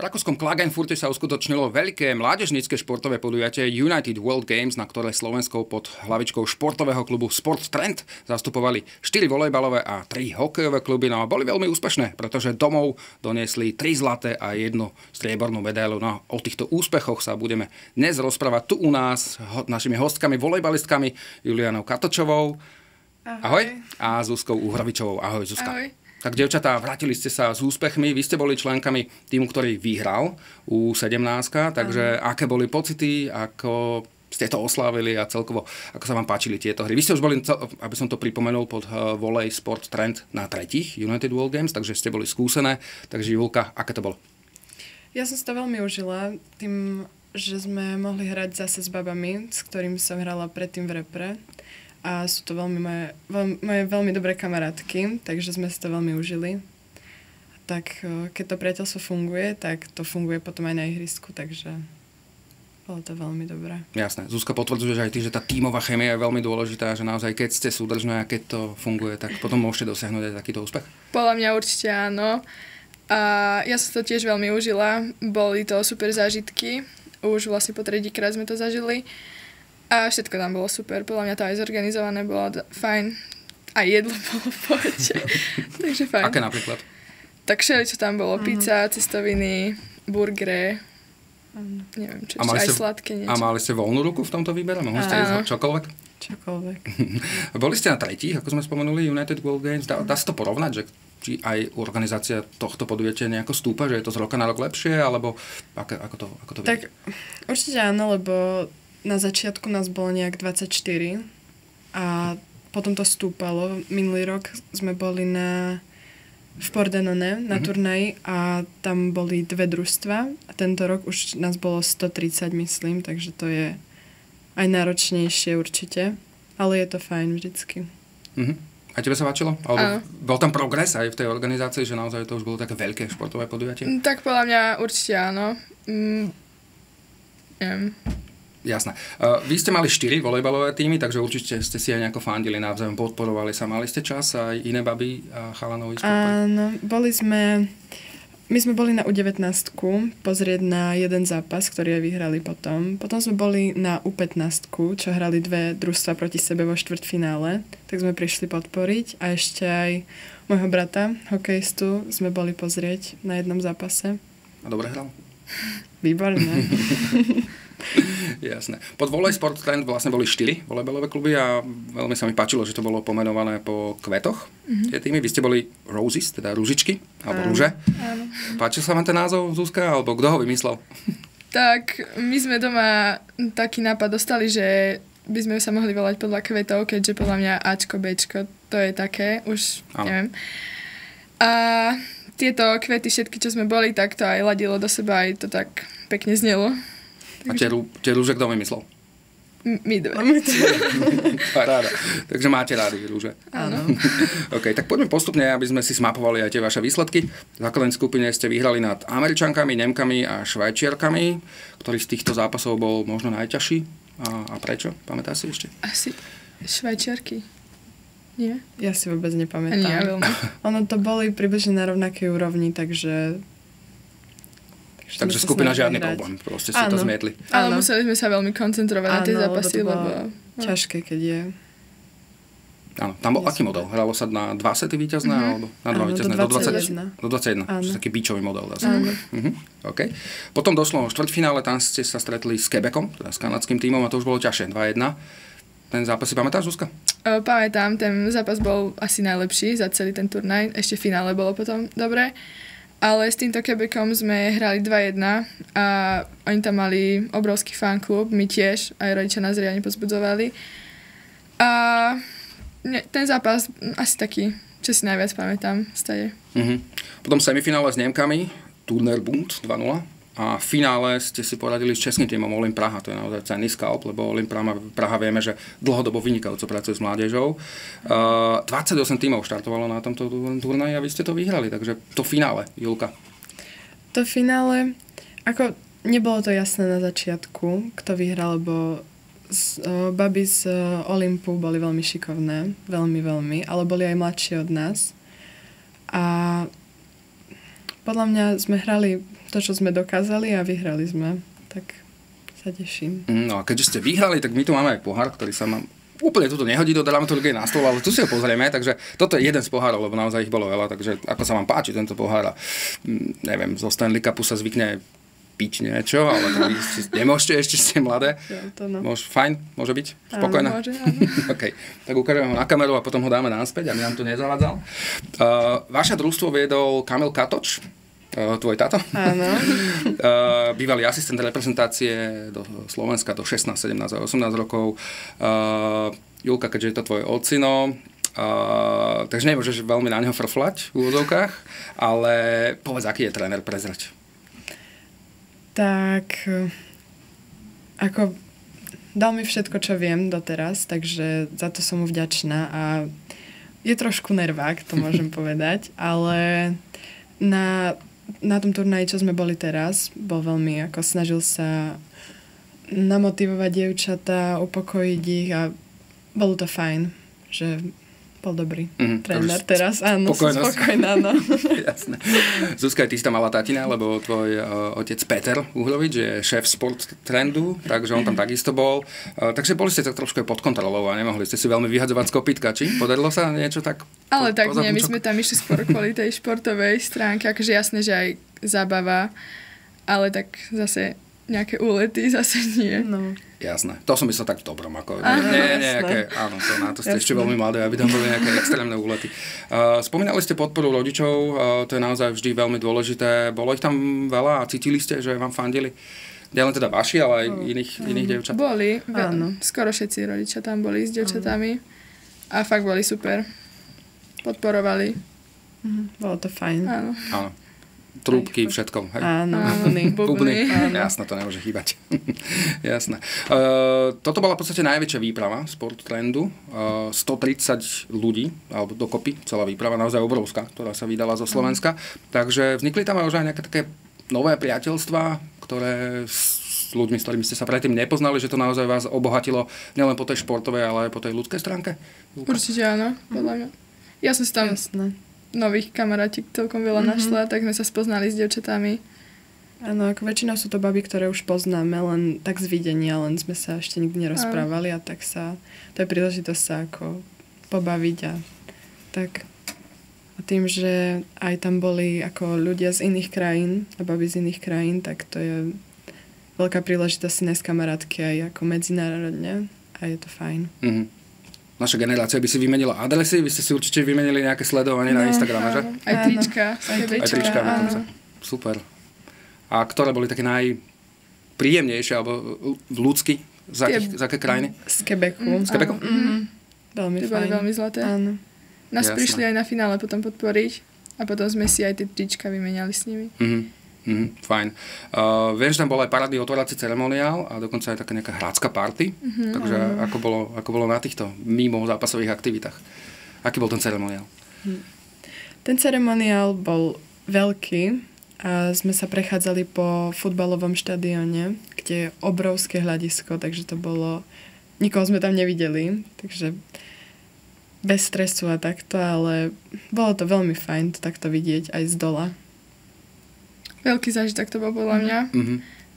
rakúskom Klagenfurte sa uskutočnilo veľké mládežnícke športové podujatie United World Games, na ktoré Slovensko pod hlavičkou športového klubu Sport Trend zastupovali 4 volejbalové a 3 hokejové kluby. No a boli veľmi úspešné, pretože domov doniesli 3 zlaté a 1 striebornú medailu. No o týchto úspechoch sa budeme dnes rozprávať tu u nás našimi hostkami, volejbalistkami Julianou Katočovou. Ahoj. A Zuzkou Uhrovičovou. Ahoj, Zuzka. Ahoj. Tak, dievčatá, vrátili ste sa s úspechmi. Vy ste boli členkami týmu, ktorý vyhral U17, takže aké boli pocity, ako ste to oslávili a celkovo, ako sa vám páčili tieto hry. Vy ste už boli, aby som to pripomenul, pod Volej Sport Trend na 3. United World Games, takže ste boli skúsené. Takže Julka, aké to bolo? Ja som si to veľmi užila tým, že sme mohli hrať zase s babami, s ktorými som hrala predtým v repre. A sú to moje veľmi dobré kamarátky, takže sme si to veľmi užili. Tak keď to priateľstvo funguje, tak to funguje potom aj na ihrisku, takže bolo to veľmi dobré. Jasné. Zuzka, potvrdzuješ aj ty, že tá tímová chémia je veľmi dôležitá, že naozaj keď ste súdržné a keď to funguje, tak potom môžete dosiahnuť aj takýto úspech? Podľa mňa určite áno. A ja som to tiež veľmi užila. Boli to super zážitky. Už vlastne po 3-krát sme to zažili. A všetko tam bolo super. Podľa mňa to aj zorganizované bolo fajn. A jedlo bolo v pohode. Takže fajn. Aké napríklad? Tak všeličo tam bolo. Pizza, cestoviny, burgery. Neviem, čo ešte, aj sladké niečo. A mali ste voľnú ruku v tomto výbere? Mohli ste ísť čokoľvek? Čokoľvek. Boli ste na 3., ako sme spomenuli, United World Games. Dá sa to porovnať, že či aj organizácia tohto podujatia nejako stúpa, že je to z roka na rok lepšie, alebo ako to tak určite áno, lebo na začiatku nás bolo nejak 24 a potom to stúpalo. Minulý rok sme boli v Pordenone na turnaji a tam boli 2 družstva a tento rok už nás bolo 130, myslím, takže to je aj náročnejšie určite, ale je to fajn vždycky. A tebe sa páčilo? Alebo bol tam progres aj v tej organizácii, že naozaj to už bolo také veľké športové podujatie? Tak podľa mňa určite áno. Neviem. Jasné. Vy ste mali 4 volejbalové týmy, takže určite ste si aj nejako fandili, navzájom podporovali sa. Mali ste čas aj iné baby a chalanov? Áno, my sme boli na U19 pozrieť na jeden zápas, ktorý aj vyhrali potom. Potom sme boli na U15, čo hrali 2 družstva proti sebe vo štvrťfinále, tak sme prišli podporiť a ešte aj môjho brata, hokejistu, sme boli pozrieť na jednom zápase. A dobre hral? Výborné. Jasné. Pod Volej Sport Trend vlastne boli 4 volejbalové kluby a veľmi sa mi páčilo, že to bolo pomenované po kvetoch. Tie týmy. Vy ste boli Roses, teda rúžičky, alebo rúže. Áno. Páčil sa vám ten názov, Zuzka, alebo kto ho vymyslel? Tak my sme doma taký nápad dostali, že by sme sa mohli volať podľa kvetov, keďže podľa mňa Ačko, Bčko, to je také, už neviem. A tieto kvety všetky, čo sme boli, tak to aj ladilo do seba, aj to tak pekne znelo. A tie rúže kto vymyslel? My 2. Paráda. Takže máte rádi rúže. Áno. OK, tak poďme postupne, aby sme si smapovali aj tie vaše výsledky. V základnej skupine ste vyhrali nad Američankami, Nemkami a Švajčiarkami. Ktorý z týchto zápasov bol možno najťažší? A prečo? Pamätáš si ešte? Asi Švajčiarky. Nie? Ja si vôbec nepamätám. Ani ja veľmi. Ono to boli približne na rovnakej úrovni, takže skupina žiadny problém, proste si to zmietli. Ale museli sme sa veľmi koncentrovať na tie zápasy, lebo ťažké, keď je. Áno, tam bol aký model? Hralo sa na 2 sety víťazné, alebo na 2 víťazné? Do 21. To je taký bíčový model. Okay. Potom došlo v štvrťfinále, tam ste sa stretli s Quebecom, teda s kanadským tímom, a to už bolo ťažšie, 2-1. Ten zápas si pamätáš, Zuzka? Pamätám, ten zápas bol asi najlepší za celý ten turnaj. Ešte v finále bolo potom dobré. Ale s týmto Quebecom sme hrali 2-1 a oni tam mali obrovský fanklub, my tiež, aj rodičia nás riadne pozbudzovali. A ten zápas asi taký, čo si najviac pamätám, stade. Potom semifinále s Nemkami, Turnerbund 2-0. A v finále ste si poradili s českým týmom Olim Praha. To je naozaj cenný skalp, lebo Olim Praha vieme, že dlhodobo vynikajúco pracuje s mládežou. 28 tímov štartovalo na tomto turnaji a vy ste to vyhrali. Takže to finále, Julka. To finále, ako nebolo to jasné na začiatku, kto vyhral, lebo baby z Olympu boli veľmi šikovné. Veľmi, veľmi. Ale boli aj mladšie od nás. A podľa mňa sme hrali to, čo sme dokázali a vyhrali sme. Tak sa teším. No a keďže ste vyhrali, tak my tu máme aj pohár, ktorý sa nám úplne tuto nehodí do dramaturgie na stôl, ale tu si ho pozrieme, takže toto je jeden z pohárov, lebo naozaj ich bolo veľa, takže ako sa vám páči tento pohár a neviem, zo Stanley Cupu sa zvykne piť niečo, ale to vy nemôžete, ešte ste mladé. Fajn, môže byť? Spokojná? Áno, môže, áno. OK, tak ukážeme ho na kameru a potom ho dáme naspäť, aby nám to nezavadzal. Vaše družstvo viedol Kamil Katoč, tvoj táto? Áno. Bývalý asistent reprezentácie do Slovenska do 16, 17 a 18 rokov. Julka, keďže je to tvoj ocino, takže nemôžeš veľmi na neho frflať v úvodzovkách, ale povedz, aký je tréner, prezrať. Tak, ako dal mi všetko, čo viem doteraz, takže za to som mu vďačná a je trošku nervák, to môžem povedať, ale na tom turnaji, čo sme boli teraz, bol veľmi, ako snažil sa namotivovať dievčatá, upokojiť ich a bolo to fajn, že bol dobrý tréner teraz. Áno, som spokojná, no. Jasné. Zuzka, ty si tam mala tatina, lebo tvoj otec Peter Uhlovič je šéf Sport Trendu, takže on tam takisto bol. Takže boli ste tak trošku pod kontrolou a nemohli ste si veľmi vyhadzovať z kopytka, či? Podarilo sa niečo tak? Ale tak nie, my sme tam išli skôr kvôli tej športovej stránke, akože jasné, že aj zábava, ale tak zase nejaké úlety zase nie. No. Jasné. To som myslel tak v dobrom. Ako, áno, to ste ešte veľmi mladé, aby tam boli nejaké extrémne úlety. Spomínali ste podporu rodičov, to je naozaj vždy veľmi dôležité. Bolo ich tam veľa a cítili ste, že vám fandili? Nielen teda vaši, ale aj iných dievčat? Boli. Skoro všetci rodičia tam boli s dievčatami. A fakt boli super. Podporovali. Bolo to fajn. Áno. Trúbky, všetko. Hej? Áno, bubny. Jasné, to nemôže chýbať. Jasné. Toto bola v podstate najväčšia výprava Sport Trendu. 130 ľudí, alebo dokopy, celá výprava, naozaj obrovská, ktorá sa vydala zo Slovenska. Takže vznikli tam už aj nejaké také nové priateľstvá, ktoré s ľuďmi, s ktorými ste sa predtým nepoznali, že to naozaj vás obohatilo nielen po tej športovej, ale aj po tej ľudskej stránke? Určite áno, podľa mňa. Ja som si tam nových kamarátik celkom veľa našla, tak sme sa spoznali s dievčatami. Áno, ako väčšinou sú to baby, ktoré už poznáme, len tak z videnia, len sme sa ešte nikdy nerozprávali a tak to je príležitosť sa ako pobaviť a tak. A tým, že aj tam boli ako ľudia z iných krajín a baby z iných krajín, tak to je veľká príležitosť si nájsť kamarátky aj ako medzinárodne a je to fajn. Naša generácia by si vymenila adresy, vy ste si určite vymenili nejaké sledovanie na Instagrame, že? Aj trička. Aj trička. Super. A ktoré boli také najpríjemnejšie, alebo ľudsky? Z aké krajiny? Z Quebecu. Z Quebecu? Veľmi fajn. Boli veľmi zlaté. Áno. Nás prišli aj na finále potom podporiť a potom sme si aj tie trička vymenali s nimi. Fajn. Viem, že tam bol aj parádny otvárací ceremoniál a dokonca aj taká nejaká hrácka party. Takže ako bolo na týchto mimo zápasových aktivitách? Aký bol ten ceremoniál? Ten ceremoniál bol veľký a sme sa prechádzali po futbalovom štadióne, kde je obrovské hľadisko, takže to bolo... Nikoho sme tam nevideli, takže bez stresu a takto, ale bolo to veľmi fajn to takto vidieť aj z dola. Veľký zážitok to bol podľa mňa.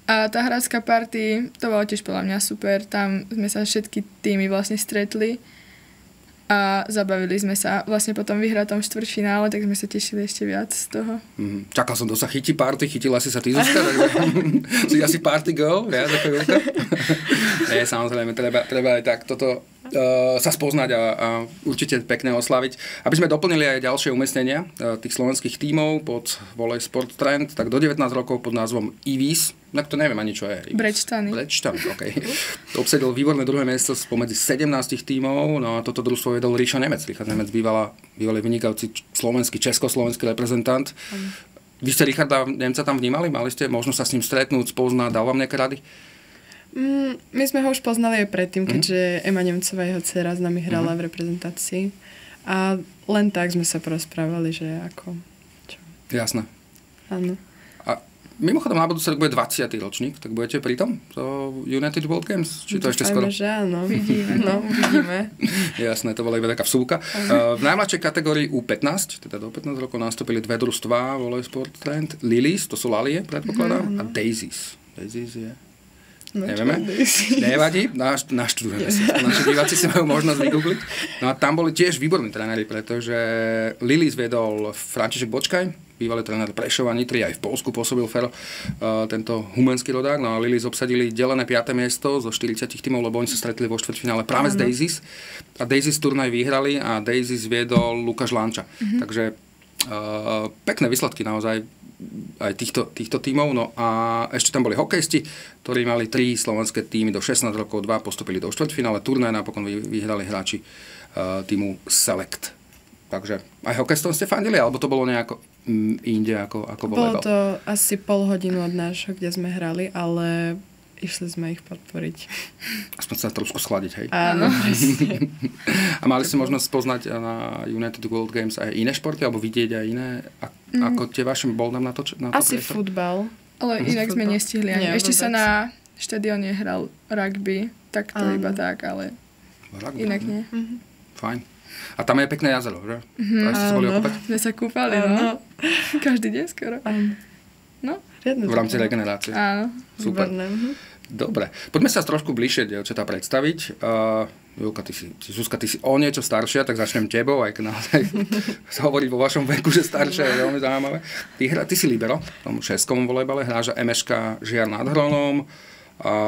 A tá hráčska party, to bolo tiež podľa mňa super. Tam sme sa všetky týmy vlastne stretli a zabavili sme sa. Vlastne po tom vyhratom štvrťfinále, tak sme sa tešili ešte viac z toho. Čakal som, to sa chytí party, chytila si sa ty, Zuzka, takže si asi party girl, viac ako Julka. Nie, samozrejme, treba aj tak toto sa spoznať a určite pekne oslaviť. Aby sme doplnili aj ďalšie umiestnenia tých slovenských tímov pod Volej Sport Trend, tak do 19 rokov pod názvom IVIS, tak to neviem ani čo je. Brečtany, okej. Obsedil výborné druhé miesto spomedzi 17 tímov, no a toto družstvo vedol Ríša Nemec. Richard Nemec bývalý vynikajúci slovenský, československý reprezentant. Vy ste Richarda Nemca tam vnímali? Mali ste možnosť sa s ním stretnúť, spoznať, dal vám nejaké rady? My sme ho už poznali aj predtým, keďže Ema Nemcová, jeho dcera, s nami hrala v reprezentácii. A len tak sme sa porozprávali, že ako... Čo? Jasné. Áno. A Mimochodom, na budúci rok bude 20. ročník, tak budete pri tom? To United World Games? Či to ešte skoro? Že áno. Vidíme. No, uvidíme. Jasné, to bola iba taká vsúka. V najmladšej kategórii U15, teda do 15 rokov, nastúpili dve družstvá Volley Sport Trend. Lilies, to sú lalie, predpokladám, a Daisies. Daisies je... No, Nevieme. Nevadí, naštudujeme si. Naši diváci si majú možnosť vygoogliť. No a tam boli tiež výborní tréneri, pretože Lilies viedol František Bočkaj, bývalý tréner Prešova, Nitry, aj v Poľsku pôsobil Fero, tento humenský rodák. No a Lilies obsadili delené 5. miesto zo 40 tímov, lebo oni sa stretli vo štvrťfinále práve s Daisies. A Daisies turnaj vyhrali a Daisies viedol Lukáš Lanča. Takže pekné výsledky naozaj aj týchto tímov. No a ešte tam boli hokejisti, ktorí mali 3 slovenské tímy do 16 rokov, 2 postupili do štvrťfinále turnaj, napokon vyhrali hráči tímu Select. Takže aj hokejistom ste fandili, alebo to bolo nejako inde ako volejbal? Bolo to asi pol hodinu od nášho, kde sme hrali, ale išli sme ich podporiť. Aspoň sa trošku schladiť, hej? Áno, presne. A mali ste možnosť poznať na United World Games aj iné športy, alebo vidieť aj iné? Ako tie vaše, bol nám na to asi priestor? futbal. Ale inak sme nestihli ani. Ešte sa na štadióne hral rugby, tak to iba tak, ale Rugby, inak nie. Fajn. A tam je pekné jazero, že? Aj ste sa boli okúpať? Sme sa kúpali, no. Každý deň skoro. No. V rámci regenerácie. Áno. Super. Dobre. Poďme sa trošku bližšie, dievčatá, predstaviť. Julka, Zuzka, ty si o niečo staršia, tak začnem tebou, aj keď naozaj hovoriť vo vašom veku, že staršia je veľmi zaujímavé. Ty si libero v tom šeskom volejbale, hráš MŠK Žiar nad Hronom,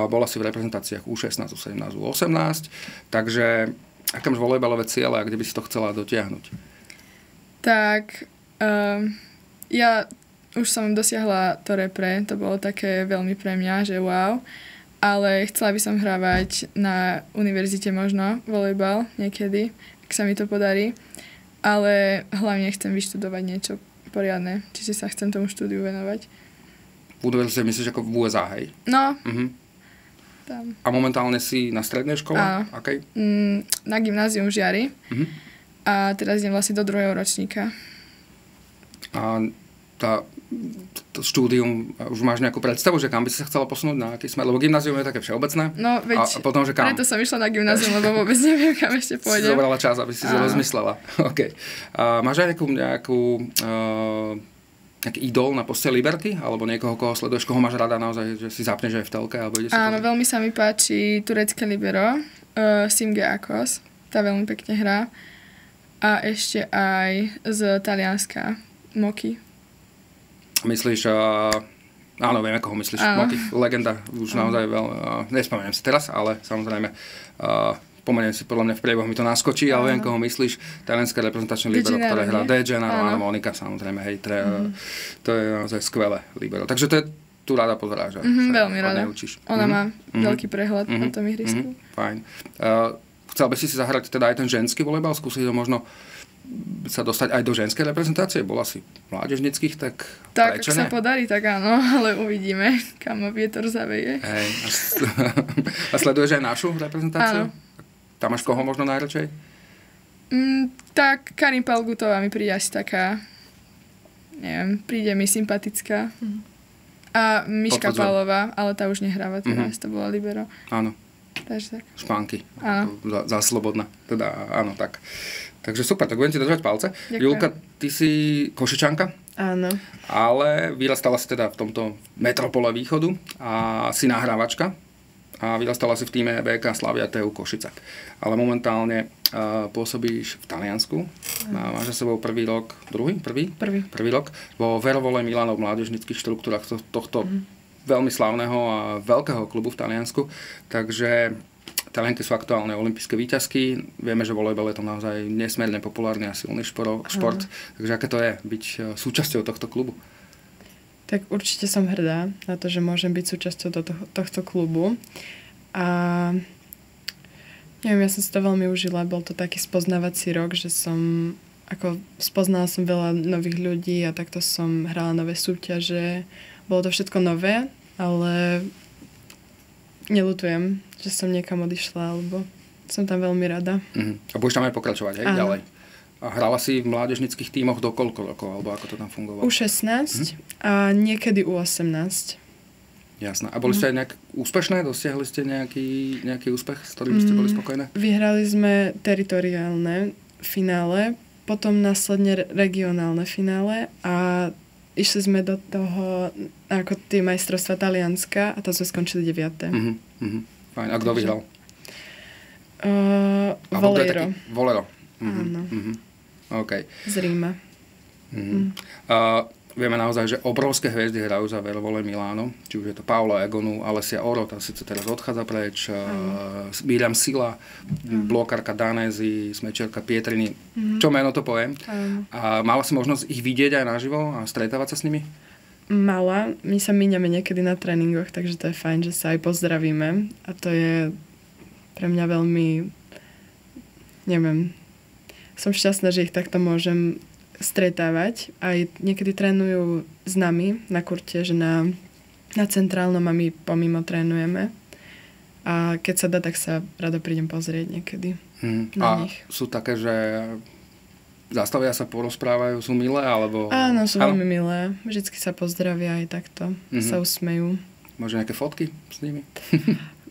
bola si v reprezentáciách U16, U17, U18, takže aké máš volejbalové ciele a kde by si to chcela dotiahnuť? Tak, ja už som dosiahla to repre, to bolo také veľmi pre mňa, že wow. Ale chcela by som hrávať na univerzite možno volejbal niekedy, ak sa mi to podarí. Ale hlavne chcem vyštudovať niečo poriadne, čiže sa chcem tomu štúdiu venovať. V univerzite myslíš ako v USA, hej? No. Tam. A momentálne si na strednej škole? Áno. Okay. Na gymnázium v Žiari. A teraz idem vlastne do 2. ročníka. A to štúdium, už máš nejakú predstavu, že kam by si sa chcela posunúť, na aký smer? Lebo gymnázium je také všeobecné. No, veď, a potom, že kam? Preto som išla na gymnázium, lebo vôbec neviem, kam ešte pôjdem. Si zobrala čas, aby si sa rozmyslela. Okay. Máš aj nejaký idol na poste Liberty? Alebo niekoho, koho sleduješ, koho máš rada naozaj, že si zapneš aj v telke? Alebo ide si áno, veľmi sa mi páči turecké libero, Simge Akos, tá veľmi pekne hrá. A ešte aj z Talianska, Moki. Myslíš, áno, vieme, koho myslíš, Moki, legenda, už naozaj nespomeniem si teraz, ale samozrejme, spomeniem si, podľa mňa v priebehu mi to naskočí, ale viem, koho myslíš, talianské reprezentačné libero, ktoré hrá Dejana, áno, Monika, samozrejme, hej, to je naozaj skvelé libero. Takže to je tu rada pozeráš, že veľmi rada. Neučíš. Ona má veľký prehľad na tom ihrisku. Fajn. Chcel by si zahrať teda aj ten ženský volejbal, skúsiť ho možno sa dostať aj do ženskej reprezentácie? Bola si mládežnických, tak ak sa podarí, tak áno, ale uvidíme, kam ma vietor zaveje. Hej, a sleduješ aj našu reprezentáciu? Áno. Tam máš koho možno najradšej? Tak Karin Palgutová mi príde asi taká, neviem, príde mi sympatická. A Miška Pálová, ale tá už nehráva teraz, to bola libero. Áno. Takže tak. Špánky. Áno. Za slobodná. Teda áno, tak. Takže super, tak budem ti držať palce. Ďakujem. Julka, ty si Košičanka? Áno. Ale vyrastala si teda v tomto metropole východu a si nahrávačka. A vyrastala si v týme VK Slavia TU Košice. Ale momentálne pôsobíš v Taliansku. Máš za sebou prvý rok vo Verovole Milanov mládežnických štruktúrach tohto veľmi slávneho a veľkého klubu v Taliansku. Takže Talianky sú aktuálne olympijské víťazky. Vieme, že volejbal je to naozaj nesmierne populárny a silný šport. Takže aké to je byť súčasťou tohto klubu? Tak určite som hrdá na to, že môžem byť súčasťou tohto klubu. A neviem, ja som si to veľmi užila. Bol to taký spoznávací rok, že spoznala som veľa nových ľudí a takto som hrala nové súťaže. Bolo to všetko nové, ale neľutujem, že som niekam odišla, alebo som tam veľmi rada. A budeš tam aj pokračovať, hej? Ďalej. A hrala si v mládežnických tímoch do koľko rokov, alebo ako to tam fungovalo? U16 a niekedy U18. Jasné. A boli ste aj nejak úspešné? Dosiahli ste nejaký úspech, s ktorým ste boli spokojné? Vyhrali sme teritoriálne finále, potom následne regionálne finále a išli sme do toho ako tie majstrovstvá Talianska a tam sme skončili 9. Fajn. A kto vyhral? Voleiro. Voleiro. Áno. OK. Z Ríma. Vieme naozaj, že obrovské hviezdy hrajú za Vervole Miláno, či už je to Paolo Egonu, Alessia Oro, tá síce teraz odchádza preč, Miriam Sila, blokárka Danézy, smečerka Pietrini, čo meno to poviem. A mala si možnosť ich vidieť aj naživo a stretávať sa s nimi? Mala. My sa míňame niekedy na tréningoch, takže to je fajn, že sa aj pozdravíme a to je pre mňa veľmi, neviem, som šťastná, že ich takto môžem stretávať. Aj niekedy trénujú s nami na kurte, že na centrálnom a my pomimo trénujeme. A keď sa dá, tak sa rado prídem pozrieť niekedy na nich. Sú také, že zastavia sa, porozprávajú, sú milé, alebo... Áno, sú veľmi milé. Vždycky sa pozdravia aj takto. Sa usmejú. Možno nejaké fotky s nimi?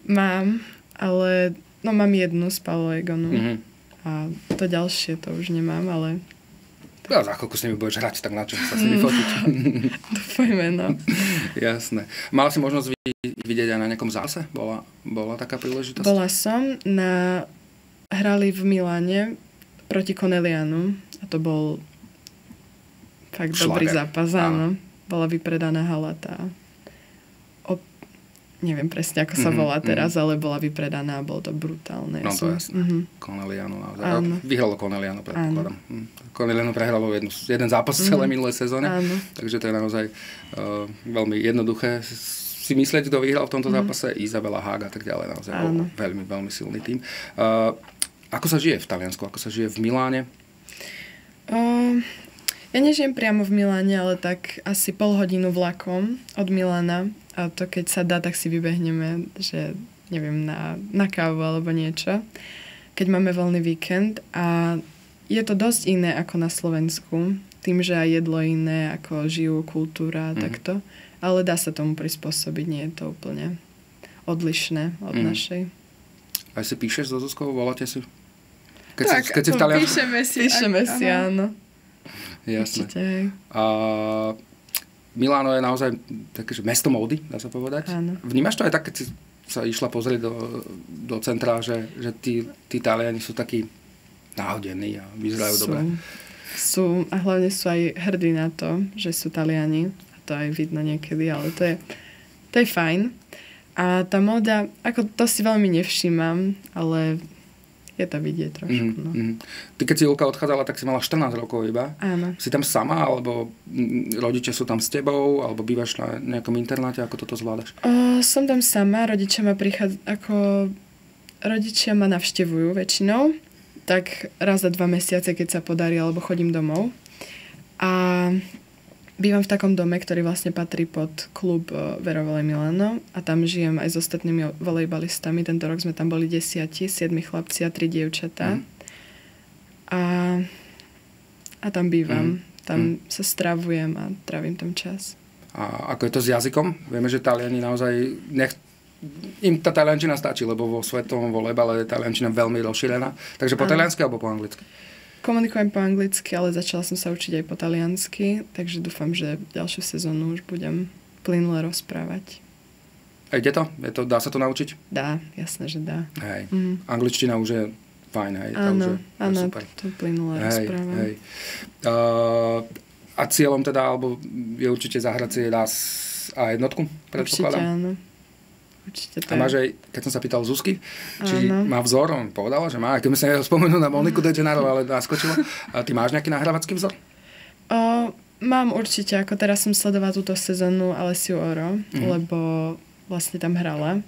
Mám, ale mám jednu z Paolo Egonu. A to ďalšie to už nemám, ale... Ja za chvíľku s nimi budeš hrať, tak na čo sa s nimi fotiť? Dúfajme, no. Jasné. Mala si možnosť vidieť aj na nejakom zápase? Bola taká príležitosť? Bola som hrali v Miláne proti Cornelianu a to bol fakt dobrý zápas, áno. Bola vypredaná hala tá. Neviem presne, ako sa volá teraz, ale bola vypredaná a bolo to brutálne. No to je jasné. Corneliano naozaj. Vyhralo Corneliano, predpokladám. Corneliano prehralo jeden zápas v celej minulej sezóne. Takže to je naozaj veľmi jednoduché si myslieť, kto vyhral v tomto zápase. Izabela Haga a tak ďalej. Naozaj veľmi, veľmi silný tým. Ako sa žije v Taliansku? Ako sa žije v Miláne? Ja nežijem priamo v Miláne, ale tak asi pol hodinu vlakom od Milána. A to keď sa dá, tak si vybehneme, že neviem, na kávu alebo niečo. Keď máme voľný víkend. A je to dosť iné ako na Slovensku. Tým, že aj jedlo iné, ako žijú kultúra a takto. Ale dá sa tomu prispôsobiť. Nie je to úplne odlišné od našej. Aj si píšeš so Zuzkou? Voláte si? Keď si v Taliansku? Píšeme si, áno. Jasné. Určite. A Miláno je naozaj také, že mesto módy, dá sa povedať. Áno. Vnímaš to aj tak, keď si sa išla pozrieť do centra, že tí Taliani sú takí náhodení a vyzerajú dobre? Sú a hlavne sú aj hrdí na to, že sú Taliani. A to aj vidno niekedy, ale to je fajn. A tá móda, ako to si veľmi nevšímam, ale je to vidieť trošku. Ty keď si Julka odchádzala, tak si mala 14 rokov iba. Áno. Si tam sama, alebo rodičia sú tam s tebou, alebo bývaš na nejakom internáte, ako toto zvládaš? Som tam sama, rodičia ma navštevujú väčšinou, tak raz za 2 mesiace, keď sa podarí, alebo chodím domov. A bývam v takom dome, ktorý vlastne patrí pod klub Vervole Milano a tam žijem aj s ostatnými volejbalistami. Tento rok sme tam boli 7 chlapci a 3 dievčatá. A tam bývam. Tam sa stravujem a trávim tam čas. A ako je to s jazykom? Vieme, že Taliani naozaj im tá taliančina stačí, lebo vo svetovom volejbale je taliančina veľmi rozšírená. Takže po taliansky alebo po anglicky? Komunikujem po anglicky, ale začala som sa učiť aj po taliansky, takže dúfam, že ďalšiu sezónu už budem plynule rozprávať. A ide to? Dá sa to naučiť? Dá, jasné, že dá. Hej. Angličtina už je fajn, hej. Áno, super. to plynule rozprávam. Hej. A cieľom teda, alebo je určite zahrať si raz a jednotku, predpokladám? Určite áno. Určite a máš aj, keď som sa pýtal Zuzky, či má vzor, on povedala, že má, keď sme sa spomenul na Moniku de Gennaro, ale naskočila. A ty máš nejaký nahrávacký vzor? Mám určite, ako teraz som sledovala túto sezónu Alessiu Oro, lebo vlastne tam hrala.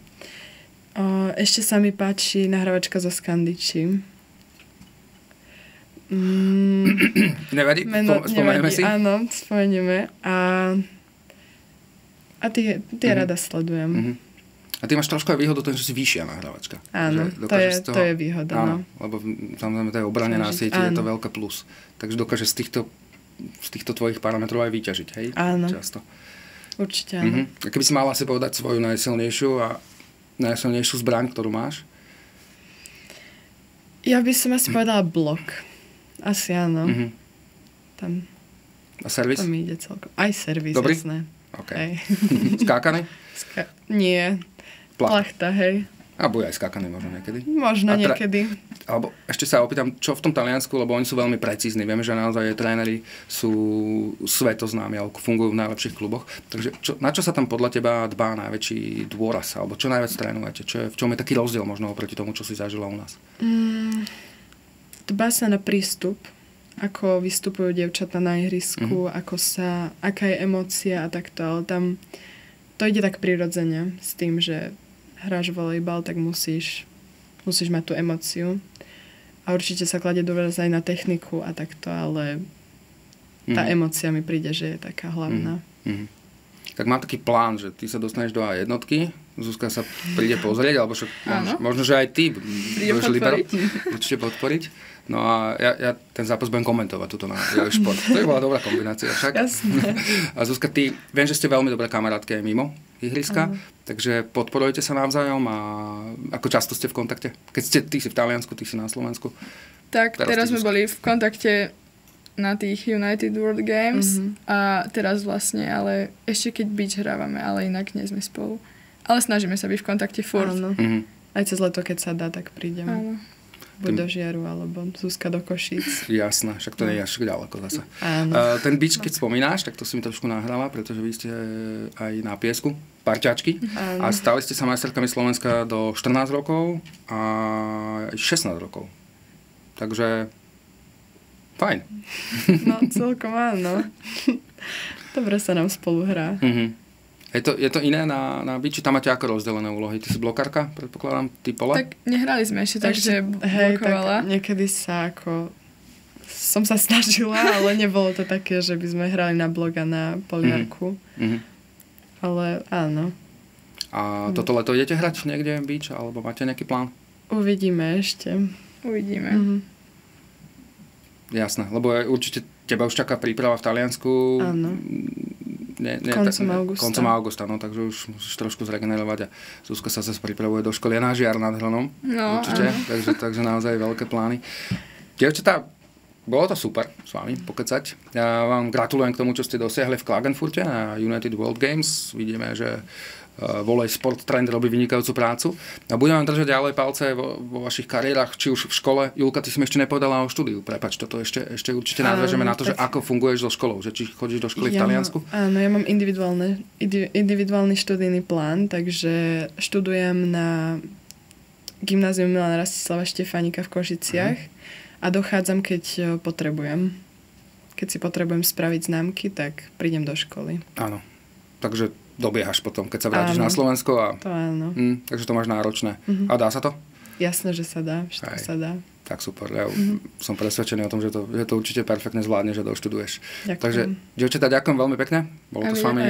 Ešte sa mi páči nahrávačka zo Skandiči. Nevadí? Spomenieme si? Áno, spomenieme. A tie rada sledujem. A ty máš trošku aj výhodu ten, že si vyššia nahrávačka. Áno, to je výhoda. Áno, no. lebo samozrejme tej obrane na sieti je to veľké plus. Takže dokáže z týchto tvojich parametrov aj vyťažiť, hej? Áno. Často. Určite áno. A keby si mala si povedať svoju najsilnejšiu zbraň, ktorú máš? Ja by som asi povedala blok. Asi áno. Tam, A servis? to mi ide celkom. Aj servis, Dobrý? jasné. OK. Hej. Skákaný? Nie. Plachta, hej. A bude aj skákaný možno niekedy. Možno niekedy. Alebo ešte sa opýtam, čo v tom Taliansku, lebo oni sú veľmi precízni. Vieme, že naozaj tréneri sú svetoznámi, alebo fungujú v najlepších kluboch. Takže na čo sa tam podľa teba dbá najväčší dôraz? Alebo čo najviac trénujete? V čom je taký rozdiel možno oproti tomu, čo si zažila u nás? Dbá sa na prístup. Ako vystupujú dievčatá na ihrisku, aká je emócia a takto. Ale tam to ide tak prirodzene s tým, že hráš volejbal, tak musíš mať tú emóciu. A určite sa kladie dôraz aj na techniku a takto, ale tá emócia mi príde, že je taká hlavná. Tak mám taký plán, že ty sa dostaneš do A1, Zuzka sa príde pozrieť, alebo možno, že aj ty budeš určite podporiť. No a ja ten zápas budem komentovať tuto na Šport. To je bola dobrá kombinácia však. Jasné. A Zuzka, ty, viem, že ste veľmi dobré kamarátky aj mimo ihriska, takže podporujete sa navzájom a ako často ste v kontakte? Keď ty si v Taliansku, ty si na Slovensku. Tak, teraz sme boli v kontakte na tých United World Games a teraz vlastne, ale ešte keď beach hrávame, ale inak nie sme spolu. Ale snažíme sa byť v kontakte furt. Áno. Aj cez leto, keď sa dá, tak prídeme. Áno. Buď do Žiaru, alebo Zuzka do Košíc. Jasné, však to nie je až ďaleko zase. Ten beach, keď spomínáš, tak to si mi trošku nahrala, pretože vy ste aj na piesku, parťačky. A stali ste sa majsterkami Slovenska do 14 rokov a 16 rokov. Takže fajn. No, celkom áno. Dobre sa nám spolu hrá. Je to iné na beachi? Tam máte ako rozdelené úlohy? Ty si blokárka, predpokladám, ty pole? Tak nehrali sme ešte, takže blokovala. Tak niekedy som sa snažila, ale nebolo to také, že by sme hrali na blok a na poliarku. Ale áno. A toto leto idete hrať niekde beach, alebo máte nejaký plán? Uvidíme ešte. Uvidíme. Jasné, lebo určite teba už čaká príprava v Taliansku. Áno. Koncom augusta, no, takže už musíš trošku zregenerovať a Zuzka sa zase pripravuje do školy na Žiar nad Hronom. No, určite, takže naozaj veľké plány. Dievčatá, bolo to super s vami pokecať. Ja vám gratulujem k tomu, čo ste dosiahli v Klagenfurte na United World Games. Vidíme, že Volej Sport Trend robí vynikajúcu prácu. A budem vám držať ďalej palce vo vašich kariérach, či už v škole. Julka, ty si mi ešte nepovedala o štúdiu. Prepáč, toto ešte určite nadväžeme na to, že ako funguješ so školou, že či chodíš do školy v Taliansku? Áno, ja mám individuálny študijný plán, takže študujem na gymnáziu Milana Rastislava Štefánika v Košiciach a dochádzam, keď potrebujem. Keď si potrebujem spraviť známky, tak prídem do školy. Áno, takže dobiehaš potom, keď sa vrátiš na Slovensko. To áno. Takže to máš náročné. A dá sa to? Jasné, že sa dá. Všetko sa dá. Tak super. Ja som presvedčený o tom, že to určite perfektne zvládne, že doštuduješ. Ďakujem. Takže, dievčatá, ďakujem veľmi pekne. Bolo to s vami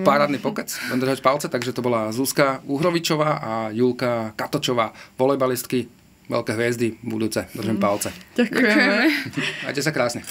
parádny pokec. Budem držať palce, takže to bola Zuzka Uhrovičová a Julka Katočová, volejbalistky, veľké hviezdy budúce. Držím palce. Ďakujeme. Majte sa krásne.